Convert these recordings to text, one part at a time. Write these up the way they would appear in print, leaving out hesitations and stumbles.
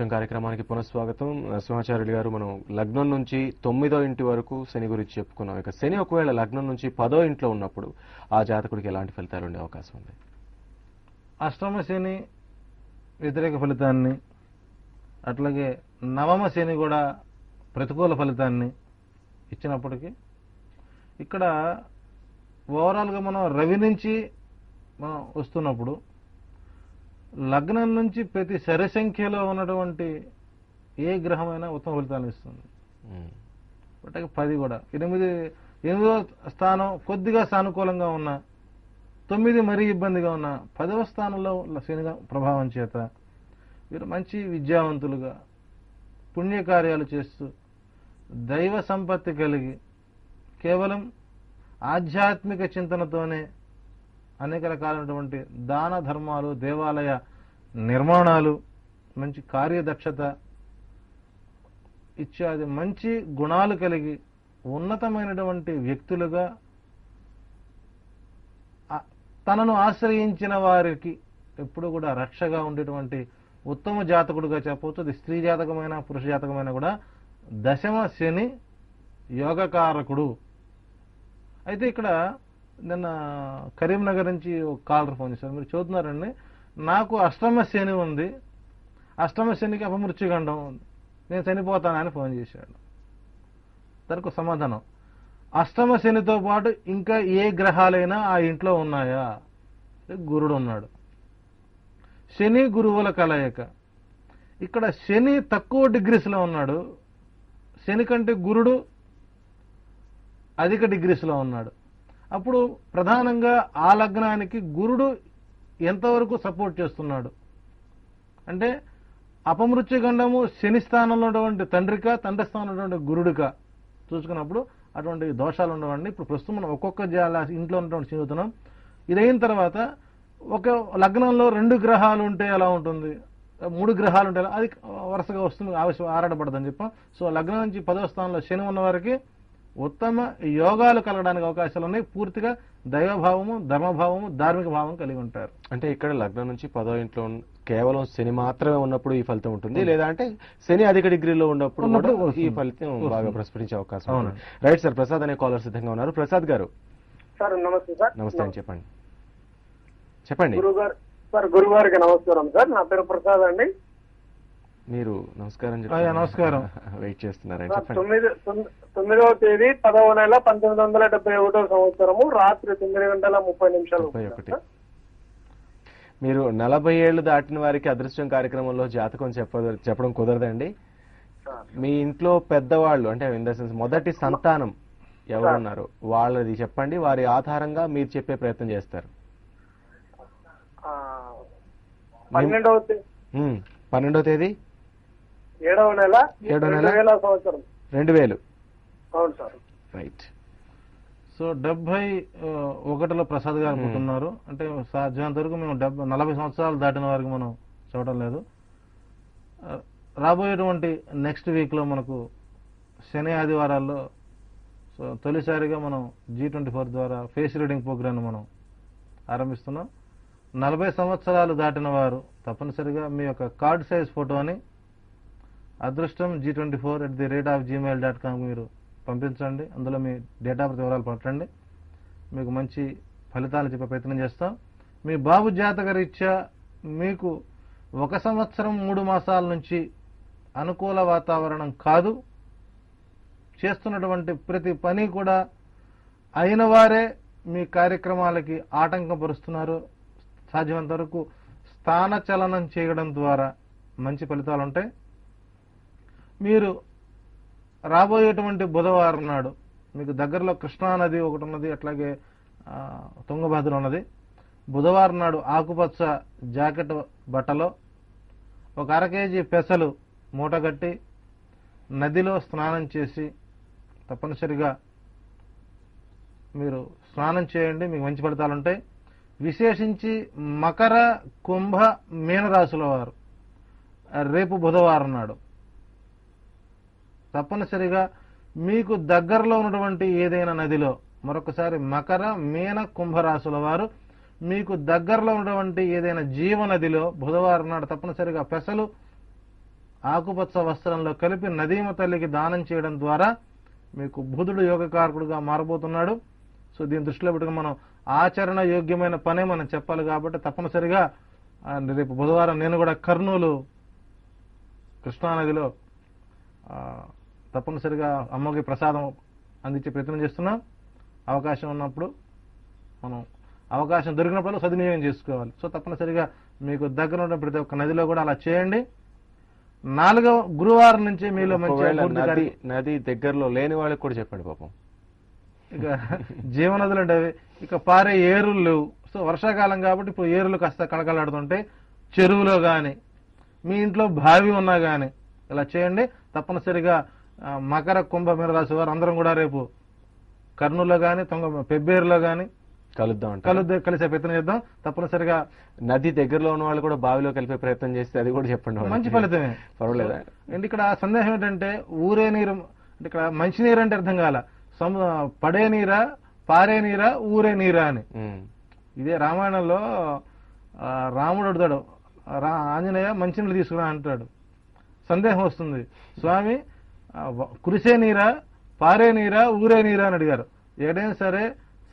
అదృష్టం కార్యక్రమానికి పునఃస్వాగతం. నరసింహాచార్యులు గారు, మనం లగ్నం నుంచి 9వ ఇంటి వరకు శని గురించి చెప్పుకున్నాం. ఇక శని ఒకవేళ లగ్నం నుంచి 10వ ఇంట్లో ఉన్నప్పుడు ఆ జాతకుడికి ఎలాంటి ఫలితాలు ఉండే అవకాశం ఉంది? అష్టమ శని వ్యతిరేక ఫలితాన్ని, అట్లాగే నవమ శని కూడా ప్రతికూల ఫలితాన్ని ఇచ్చినప్పటికీ ఇక్కడ ఓవరాల్గా మనం రవి నుంచి మనం వస్తున్నప్పుడు లగ్నం నుంచి ప్రతి సరి సంఖ్యలో ఉన్నటువంటి ఏ గ్రహమైనా ఉత్తమ ఫలితాలను ఇస్తుంది. అట్లాగే 10 కూడా, 8వ స్థానం కొద్దిగా సానుకూలంగా ఉన్న, 9 మరీ ఇబ్బందిగా ఉన్న, 10వ స్థానంలో శని ప్రభావం చేత వీరు మంచి విద్యావంతులుగా పుణ్యకార్యాలు చేస్తూ దైవ సంపత్తి కలిగి కేవలం ఆధ్యాత్మిక చింతనతోనే అనేక రకాలైనటువంటి దాన ధర్మాలు, దేవాలయ నిర్మాణాలు, మంచి కార్యదక్షత ఇత్యాది మంచి గుణాలు కలిగి ఉన్నతమైనటువంటి వ్యక్తులుగా తనను ఆశ్రయించిన వారికి ఎప్పుడు కూడా రక్షగా ఉండేటువంటి ఉత్తమ జాతకుడుగా చెప్పవచ్చు. అది స్త్రీ జాతకమైన పురుష జాతకమైన కూడా దశమ శని యోగకారకుడు. అయితే ఇక్కడ నిన్న కరీంనగర్ నుంచి ఒక కాలర్ ఫోన్ చేశారు. మీరు చూస్తున్నారండి, నాకు అష్టమ శని ఉంది, అష్టమ శనికి అపమృత్యుగండం ఉంది, నేను చనిపోతానని ఫోన్ చేశాడు. దానికి సమాధానం, అష్టమ శనితో పాటు ఇంకా ఏ గ్రహాలైనా ఆ ఇంట్లో ఉన్నాయా? గురుడు ఉన్నాడు. శని గురువుల కలయిక. ఇక్కడ శని తక్కువ డిగ్రీస్లో ఉన్నాడు, శని కంటే గురుడు అధిక డిగ్రీస్లో ఉన్నాడు. అప్పుడు ప్రధానంగా ఆ లగ్నానికి గురుడు ఎంతవరకు సపోర్ట్ చేస్తున్నాడు అంటే, అపమృత్యుగండము శని స్థానంలో ఉన్నటువంటి తండ్రిక, తండ్రి స్థానంలో ఉన్నటువంటి గురుడిక చూసుకున్నప్పుడు అటువంటి దోషాలు ఉండవండి. ఇప్పుడు ప్రస్తుతం మనం ఒక్కొక్క ఇంట్లో ఉన్నటువంటి చదువుతున్నాం. ఇదైన తర్వాత ఒక లగ్నంలో 2 గ్రహాలు ఉంటే ఎలా ఉంటుంది, 3 గ్రహాలు ఉంటే అది వరుసగా వస్తుంది, ఆరాటపడదని చెప్పాం. సో లగ్నం నుంచి 10వ స్థానంలో శని ఉన్న వారికి ఉత్తమ యోగాలు కలగడానికి అవకాశాలు ఉన్నాయి. పూర్తిగా దైవభావము, ధర్మభావము, ధార్మిక భావం కలిగి ఉంటారు. అంటే ఇక్కడ లగ్నం నుంచి 10వ ఇంట్లో కేవలం శని మాత్రమే ఉన్నప్పుడు ఈ ఫలితం ఉంటుంది, లేదా అంటే శని అధిక డిగ్రీలో ఉన్నప్పుడు ఈ ఫలితం బాగా ప్రస్ఫుటించే అవకాశం ఉంది. రైట్ సార్, ప్రసాద్ అనే కాలర్ సిద్ధంగా ఉన్నారు. ప్రసాద్ గారు. సార్ నమస్తే సార్. నమస్తే అండి, చెప్పండి. గురుగారికి నమస్కారం సార్. నా పేరు ప్రసాద్ అండి. మీరు నమస్కారం. నమస్కారం. వెయిట్ చేస్తున్నారా? 9వ తేదీ 10వ నెల 1971 సంవత్సరము రాత్రి 9:30 మీరు 40 ఏళ్లు దాటిన వారికి అదృష్టం కార్యక్రమంలో జాతకం చెప్పడం కుదరదండి. మీ ఇంట్లో పెద్దవాళ్ళు అంటే ఇన్ ద సెన్స్ మొదటి సంతానం ఎవరున్నారు వాళ్ళది చెప్పండి, వారి ఆధారంగా మీరు చెప్పే ప్రయత్నం చేస్తారు. 12వ తేదీ 7వ నెల 2000 సంవత్సరం. అవును సార్. రైట్. సో 71లో ప్రసాద్ గారు పుట్టున్నారు. అంటే సాధ్యమైనంత వరకు మేము 40 సంవత్సరాలు దాటిన వారికి మనం చూడటం లేదు. రాబోయేటువంటి నెక్స్ట్ వీక్లో మనకు శని ఆదివారాల్లో సో తొలిసారిగా మనం G24 ద్వారా ఫేస్ రీడింగ్ ప్రోగ్రామ్ మనం ఆరంభిస్తున్నాం. 40 సంవత్సరాలు దాటిన వారు తప్పనిసరిగా మీ యొక్క కార్డ్ సైజ్ ఫోటోని అదృష్టం G24@gmail.com మీరు పంపించండి. అందులో మీ డేట్ ఆఫ్ బర్త్ వివరాలు పెట్టండి. మీకు మంచి ఫలితాలు చెప్పే ప్రయత్నం చేస్తాం. మీ బాబు జాతక రీత్యా మీకు 1 సంవత్సరం 3 మాసాల నుంచి అనుకూల వాతావరణం కాదు. చేస్తున్నటువంటి ప్రతి పని కూడా అయిన వారే మీ కార్యక్రమాలకి ఆటంకం పరుస్తున్నారు. సాధ్యమైనంత వరకు స్థానచలనం చేయడం ద్వారా మంచి ఫలితాలు ఉంటాయి. మీరు రాబోయేటువంటి బుధవారం నాడు మీకు దగ్గరలో కృష్ణానది ఒకటి ఉన్నది, అట్లాగే తుంగభద్ర ఉన్నది. బుధవారం నాడు ఆకుపచ్చ జాకెట్ బట్టలో 1 అర కేజీ పెసలు మూటగట్టి నదిలో స్నానం చేసి తప్పనిసరిగా మీరు స్నానం చేయండి, మీకు మంచి ఫలితాలు ఉంటాయి. విశేషించి మకర, కుంభ, మీనరాశుల వారు రేపు బుధవారం నాడు తప్పనిసరిగా మీకు దగ్గరలో ఉన్నటువంటి ఏదైనా నదిలో మరొకసారి మకర, మీన, కుంభరాశుల వారు మీకు దగ్గరలో ఉన్నటువంటి ఏదైనా జీవనదిలో బుధవారం నాడు తప్పనిసరిగా పెసలు ఆకుపచ్చ వస్త్రంలో కలిపి నదీమ తల్లికి దానం చేయడం ద్వారా మీకు బుధుడు యోగకారకుడుగా మారబోతున్నాడు. సో దీన్ని దృష్టిలో పెట్టుకుని మనం ఆచరణ యోగ్యమైన పనే మనం చెప్పాలి కాబట్టి తప్పనిసరిగా రేపు బుధవారం నేను కూడా కర్నూలు కృష్ణానదిలో తప్పనిసరిగా అమ్మకి ప్రసాదం అందించే ప్రయత్నం చేస్తున్నాం. అవకాశం ఉన్నప్పుడు మనం అవకాశం దొరికినప్పుడు సద్వినియోగం చేసుకోవాలి. సో తప్పనిసరిగా మీకు దగ్గర ఉన్న ప్రతి ఒక్క నదిలో కూడా అలా చేయండి. 4వ గురువారం నుంచి మీలో మంచి నది దగ్గరలో లేని వాళ్ళకి కూడా చెప్పండి పాపం. ఇక జీవనదులు అంటే ఇక పారే ఏరులు లేవు. సో వర్షాకాలం కాబట్టి ఇప్పుడు ఏరులు కాస్త కళకళాడుతుంటే చెరువులో గాని మీ ఇంట్లో బావి ఉన్నా గాని ఇలా చేయండి. తప్పనిసరిగా మకర కుంభ మీన రాశి వారు అందరం కూడా రేపు కర్నూలులో గాని పెబ్బేరులో గాని కలిసే ప్రయత్నం చేద్దాం. తప్పనిసరిగా నది దగ్గరలో ఉన్న వాళ్ళు కూడా బావిలో కలిపే ప్రయత్నం చేస్తే అది కూడా చెప్పండి, మంచి ఫలితమే. పర్వాలేదా? అంటే ఇక్కడ సందేహం ఏంటంటే ఊరే నీరు అంటే ఇక్కడ మంచి నీరు అంటే అర్థం కాల, పడే నీరా పారే నీరా ఊరే నీరా అని. ఇదే రామాయణంలో రాముడు అడుగుతాడు, ఆంజనేయ మంచినీళ్ళు తీసుకురా అంటాడు. సందేహం వస్తుంది, స్వామి కురిసే నీరా పారే నీరా ఊరే నీరా అని అడిగారు. ఏదైనా సరే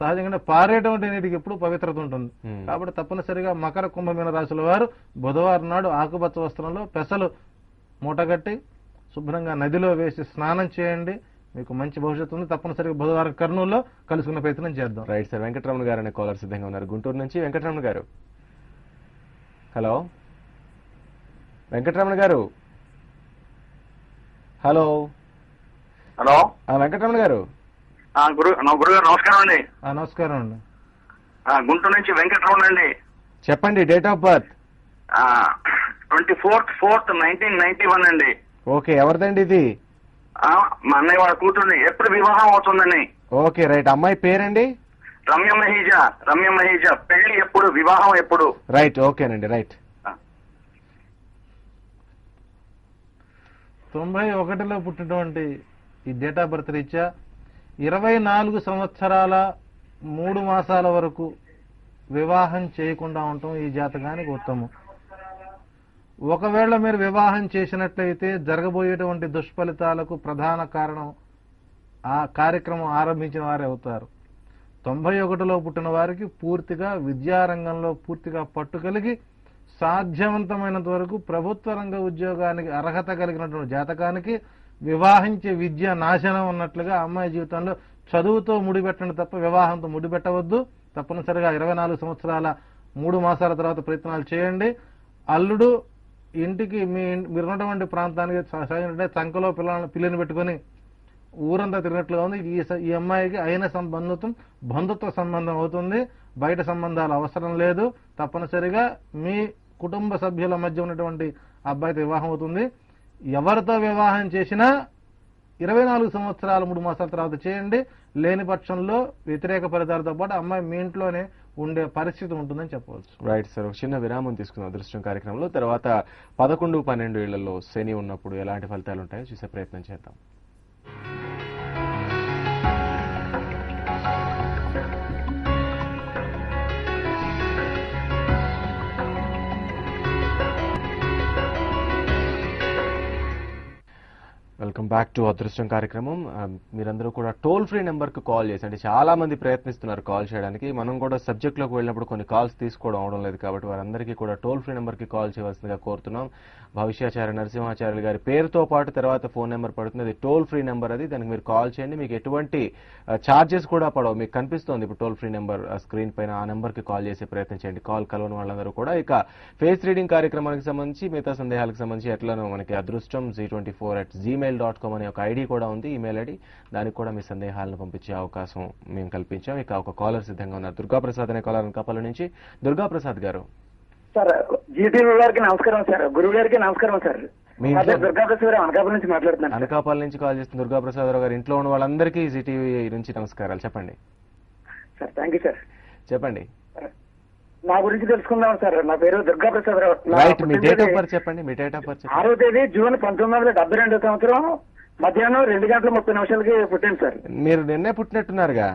సహజంగా పారేటువంటి నీటికి ఎప్పుడు పవిత్రత ఉంటుంది. కాబట్టి తప్పనిసరిగా మకర కుంభమీన రాశుల వారు బుధవారం నాడు ఆకుపచ్చ వస్త్రంలో పెసలు మూటగట్టి శుభ్రంగా నదిలో వేసి స్నానం చేయండి. మీకు మంచి భవిష్యత్తు ఉంది. తప్పనిసరిగా బుధవారం కర్నూలులో కలుసుకునే ప్రయత్నం చేద్దాం. Right sir. వెంకటరమణ గారు అనే కాలర్ సిద్ధంగా ఉన్నారు గుంటూరు నుంచి. వెంకటరమణ గారు, హలో వెంకటరమణ గారు. హలో హలో వెంకటరమణ గారు. గురుగారు నమస్కారం అండి. నమస్కారం అండి. గుంటూరు నుంచి వెంకటరమణ అండి. చెప్పండి డేట్ ఆఫ్ బర్త్. 24/4/1991 అండి. ఓకే, ఎవరిదండి ఇది? మా అన్నయ్య వాళ్ళ కూతుర్ని. ఎప్పుడు వివాహం అవుతుందని. Okay right. అమ్మాయి పేరండి? రమ్య మహీజ. పెళ్లి ఎప్పుడు, వివాహం ఎప్పుడు? రైట్, ఓకేనండి. రైట్. 91లో పుట్టినటువంటి ఈ డేట్ ఆఫ్ బర్త్ రీత్యా 24 సంవత్సరాల 3 మాసాల వరకు వివాహం చేయకుండా ఉండటం ఈ జాతకానికి ఉత్తమం. ఒకవేళ మీరు వివాహం చేసినట్లయితే జరగబోయేటువంటి దుష్ఫలితాలకు ప్రధాన కారణం ఆ కార్యక్రమం ఆరంభించిన వారే అవుతారు. 91లో పుట్టిన వారికి పూర్తిగా విద్యారంగంలో పూర్తిగా పట్టు కలిగి సాధ్యవంతమైనంత వరకు ప్రభుత్వ రంగ ఉద్యోగానికి అర్హత కలిగినటువంటి జాతకానికి వివాహించే విద్య నాశనం ఉన్నట్లుగా అమ్మాయి జీవితంలో చదువుతో ముడిపెట్టండి తప్ప వివాహంతో ముడిపెట్టవద్దు. తప్పనిసరిగా 24 సంవత్సరాల 3 మాసాల తర్వాత ప్రయత్నాలు చేయండి. అల్లుడు ఇంటికి మీరున్నటువంటి ప్రాంతానికి చంకలో పిల్లని పెట్టుకుని ఊరంతా తిరిగినట్లుగా ఉంది. ఈ అమ్మాయికి అయిన బంధుత్వ సంబంధం అవుతుంది. బయట సంబంధాలు అవసరం లేదు. తప్పనిసరిగా మీ కుటుంబ సభ్యుల మధ్య ఉన్నటువంటి అబ్బాయితో వివాహం అవుతుంది. ఎవరితో వివాహం చేసినా 24 సంవత్సరాల 3 మాసాల తర్వాత చేయండి. లేని పక్షంలో వ్యతిరేక ఫలితాలతో పాటు అమ్మాయి మీ ఇంట్లోనే ఉండే పరిస్థితి ఉంటుందని చెప్పవచ్చు. Right sir. ఒక చిన్న విరామం తీసుకున్నాం అదృష్టం కార్యక్రమంలో. తర్వాత 11, 12 ఏళ్లలో శని ఉన్నప్పుడు ఎలాంటి ఫలితాలు ఉంటాయో చూసే ప్రయత్నం చేద్దాం. వెల్కమ్ బ్యాక్ టు అదృష్టం కార్యక్రమం. మీరందరూ కూడా టోల్ ఫ్రీ నెంబర్కి కాల్ చేసి, అంటే చాలా మంది ప్రయత్నిస్తున్నారు కాల్ చేయడానికి. మనం కూడా సబ్జెక్ట్లోకి వెళ్ళినప్పుడు కొన్ని కాల్స్ తీసుకోవడం అవడం లేదు కాబట్టి వారందరికీ కూడా టోల్ ఫ్రీ నెంబర్కి కాల్ చేయవలసిందిగా కోరుతున్నాం. భవిష్యాచార్య నరసింహాచార్యులు గారి పేరుతో పాటు తర్వాత ఫోన్ నెంబర్ పడుతుంది. అది టోల్ ఫ్రీ నెంబర్. అది దానికి మీరు కాల్ చేయండి. మీకు ఎటువంటి ఛార్జెస్ కూడా పడవు. మీకు కనిపిస్తోంది ఇప్పుడు టోల్ ఫ్రీ నెంబర్ స్క్రీన్ పైన. ఆ నెంబర్కి కాల్ చేసే ప్రయత్నం చేయండి. కాల్ కలవని వాళ్ళందరూ కూడా. ఇక ఫేస్ రీడింగ్ కార్యక్రమానికి సంబంధించి మిగతా సందేహాలకు సంబంధించి ఎట్లనో మనకి అదృష్టం z24@gmail.com అనే ఒక ఐడి కూడా ఉంది, ఈమెయిల్ ఐడి. దానికి కూడా మీ సందేహాలను పంపించే అవకాశం మేము కల్పించాం. ఇక ఒక కాలర్ సిద్ధంగా ఉన్నారు. దుర్గాప్రసాద్ అనే కాలర్ అనకాపల్లి నుంచి. దుర్గాప్రసాద్ గారు. సార్, జీటీవీ గారికి నమస్కారం సార్. గురువు గారికి నమస్కారం సార్. మీ ఇంట్లో దుర్గాప్రసాద్ అనకాపల్లి నుంచి మాట్లాడుతున్నాను. అనకాపల్లి నుంచి కాల్ చేస్తున్న దుర్గాప్రసాదరావు గారు. ఇంట్లో ఉన్న వాళ్ళందరికీ జీటీవీ నుంచి నమస్కారాలు. చెప్పండి సార్. Thank you sir. చెప్పండి. నా గురించి తెలుసుకుందాం సార్. నా పేరు Durgaprasada Rao. Right. Me date of birth చెప్పండి. మీ డేట్ ఆఫ్ బర్త్ చెప్పండి. 6వ తేదీ జూన్ 1972 సంవత్సరం మధ్యాహ్నం 2:30 పుట్టాను సార్. మీరు నిన్నే పుట్టినట్టున్నారుగా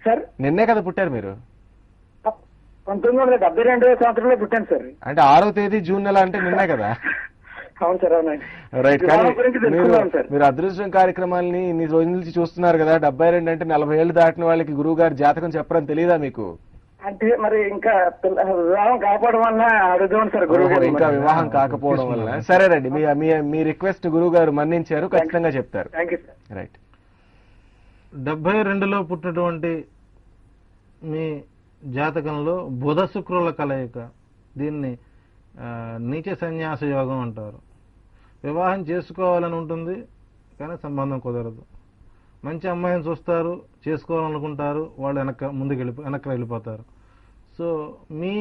సార్? నిన్నే కదా పుట్టారు మీరు? 1972 సంవత్సరంలో పుట్టాను సార్. అంటే 6వ తేదీ జూన్ నెల అంటే నిన్నే కదా? అవును సార్, అవునండి. రైట్. కానీ వివాహం గురించి మీరు తెలుసుకున్నాం సార్. మీరు అదృష్టం కార్యక్రమాలని ఇన్ని రోజుల నుంచి చూస్తున్నారు కదా, 72 అంటే 40 ఏళ్ళు దాటిన వాళ్ళకి గురువు గారు జాతకం చెప్పరని తెలియదా మీకు? అంటే మరి ఇంకా వివాహం కాపాడడం వల్ల అడుగుదాం సార్ గురువు ఓహో, గారు. ఇంకా వివాహం కాకపోవడం వల్ల. సరేనండి, మీ రిక్వెస్ట్ గురువు గారు మన్నించారు, ఖచ్చితంగా చెప్తారు. Thank you sir. రైట్. 72లో పుట్టినటువంటి మీ జాతకంలో బుధ శుక్రుల కలయిక, దీన్ని నీచ సన్యాస యోగం అంటారు. వివాహం చేసుకోవాలని ఉంటుంది కానీ సంబంధం కుదరదు. మంచి అమ్మాయిని చూస్తారు, చేసుకోవాలనుకుంటారు, వాళ్ళు వెనక్కి వెళ్ళిపోతారు. సో మీ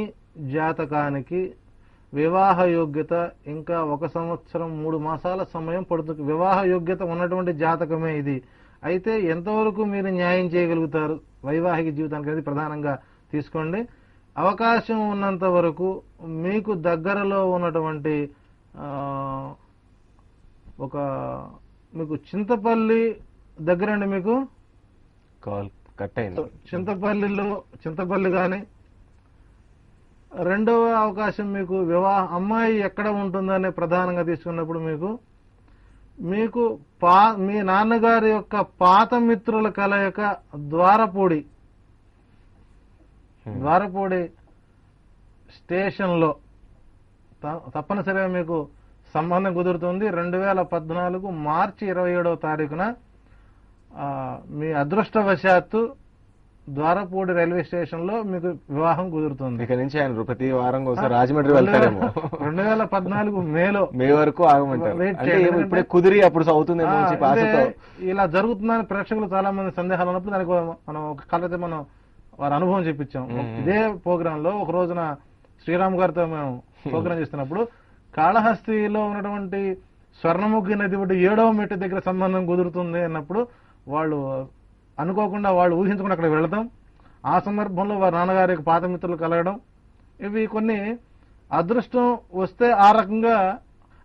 జాతకానికి వివాహ యోగ్యత ఇంకా 1 సంవత్సరం 3 మాసాల సమయం పడుతుంది. వివాహ యోగ్యత ఉన్నటువంటి జాతకమే ఇది. అయితే ఎంతవరకు మీరు న్యాయం చేయగలుగుతారు వైవాహిక జీవితానికి అనేది ప్రధానంగా తీసుకోండి. అవకాశం ఉన్నంత వరకు మీకు దగ్గరలో ఉన్నటువంటి మీకు చింతపల్లి దగ్గరండి, మీకు కాల్ కట్ అయింది. చింతపల్లి కానీ, రెండవ అవకాశం మీకు అమ్మాయి ఎక్కడ ఉంటుందనే ప్రధానంగా తీసుకున్నప్పుడు మీకు మీ నాన్నగారి యొక్క పాత మిత్రుల కలయిక ద్వారపూడి స్టేషన్లో తప్పనిసరిగా మీకు సంబంధం కుదురుతుంది. 2014 మార్చి 27వ తారీఖున మీ అదృష్టవశాత్తు ద్వారపూడి రైల్వే స్టేషన్ లో మీకు వివాహం కుదురుతుంది. ఇక నుంచి ఆయన ప్రతి వారం ఒకసారి రాజమండ్రి వెళ్తారేమో. 2014 మే వరకు ఆగమంటారు. అంటే ఇప్పుడే కుదిరి అప్పుడు అవుతుందేమో ఇలా జరుగుతుందని ప్రేక్షకులు చాలా మంది సందేహాలు ఉన్నప్పుడు దానికి మనం ఒక కలైతే మనం వారి అనుభవం చెప్పించాం. ఇదే ప్రోగ్రామ్ లో ఒక రోజున శ్రీరామ్ గారితో మేము ప్రోగ్రాం చేస్తున్నప్పుడు కాళహస్తిలో ఉన్నటువంటి స్వర్ణముఖి నది ఒకటి 7వ మెట్టు దగ్గర సంబంధం కుదురుతుంది అన్నప్పుడు వాళ్ళు అనుకోకుండా, వాళ్ళు ఊహించకుండా అక్కడ వెళతాం. ఆ సందర్భంలో వారి నాన్నగారి పాత మిత్రులు కలగడం, ఇవి కొన్ని అదృష్టం వస్తే ఆ రకంగా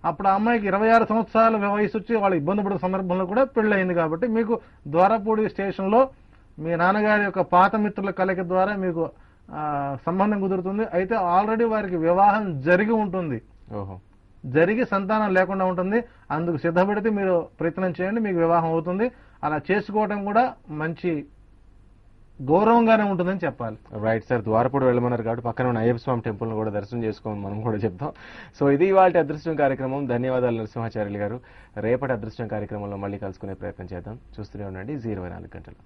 అప్పుడు ఆ అమ్మాయికి 26 సంవత్సరాల వయసు వచ్చి వాళ్ళు ఇబ్బంది పడే సందర్భంలో కూడా పెళ్ళయింది. కాబట్టి మీకు ద్వారపూడి స్టేషన్ లో మీ నాన్నగారి యొక్క పాత మిత్రుల కలయిక ద్వారా మీకు సంబంధం కుదురుతుంది. అయితే ఆల్రెడీ వారికి వివాహం జరిగి ఉంటుంది, జరిగి సంతానం లేకుండా ఉంటుంది. అందుకు సిద్ధపడితే మీరు ప్రయత్నం చేయండి, మీకు వివాహం అవుతుంది. అలా చేసుకోవడం కూడా మంచి గౌరవంగానే ఉంటుందని చెప్పాలి. Right sir. ద్వారపూడి వెళ్ళమన్నారు కాబట్టి పక్కన ఉన్న అయ్యప్ప స్వామి టెంపుల్ కూడా దర్శనం చేసుకోమని మనం కూడా చెప్తాం. సో ఇది ఇవాళ అదృష్టం కార్యక్రమం. ధన్యవాదాలు నరసింహాచార్యులు గారు. రేపటి అదృష్టం కార్యక్రమంలో మళ్ళీ కలుసుకునే ప్రయత్నం చేద్దాం. చూస్తూనే ఉండండి 24 గంటలు.